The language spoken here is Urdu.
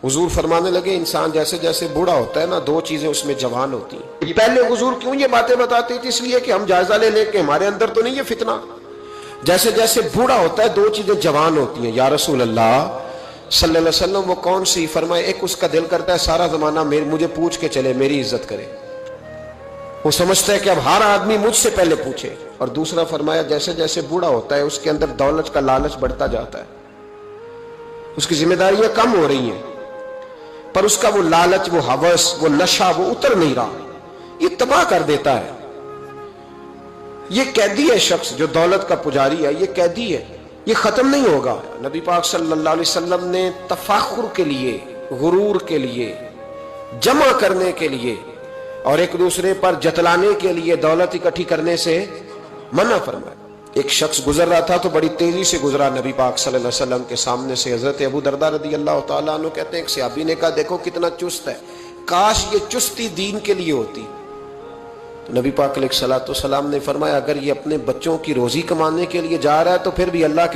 حضور فرمانے لگے انسان جیسے جیسے بوڑھا ہوتا ہے نا دو چیزیں اس میں جوان ہوتی ہیں۔ پہلے حضور کیوں یہ باتیں بتاتے تھے؟ اس لیے کہ ہم جائزہ لے لیں کہ ہمارے اندر تو نہیں یہ فتنہ۔ جیسے جیسے بوڑھا ہوتا ہے دو چیزیں جوان ہوتی ہیں۔ یا رسول اللہ صلی اللہ علیہ وسلم وہ کون سی؟ فرمائے ایک اس کا دل کرتا ہے سارا زمانہ مجھے پوچھ کے چلے، میری عزت کرے، وہ سمجھتا ہے کہ اب ہر آدمی مجھ سے پہلے پوچھے۔ اور دوسرا فرمایا جیسے جیسے بوڑھا ہوتا ہے اس کے اندر دولت کا لالچ بڑھتا جاتا ہے، اس کی ذمہ داریاں کم ہو رہی ہیں، پر اس کا وہ لالچ، وہ ہوس، وہ نشہ وہ اتر نہیں رہا، یہ تباہ کر دیتا ہے۔ یہ قیدی ہے شخص جو دولت کا پجاری ہے، یہ قیدی ہے، یہ ختم نہیں ہوگا۔ نبی پاک صلی اللہ علیہ وسلم نے تفاخر کے لیے، غرور کے لیے، جمع کرنے کے لیے اور ایک دوسرے پر جتلانے کے لیے دولت اکٹھی کرنے سے منع فرمایا۔ ایک شخص گزر رہا تھا تو بڑی تیزی سے گزرا نبی پاک صلی اللہ علیہ وسلم کے سامنے سے۔ حضرت ابو درداء رضی اللہ تعالیٰ عنہ کہتے ہیں ایک صحابی نے کہا دیکھو کتنا چست ہے، کاش یہ چستی دین کے لیے ہوتی۔ تو نبی پاک علیہ الصلوۃ والسلام نے فرمایا اگر یہ اپنے بچوں کی روزی کمانے کے لیے جا رہا ہے تو پھر بھی اللہ کے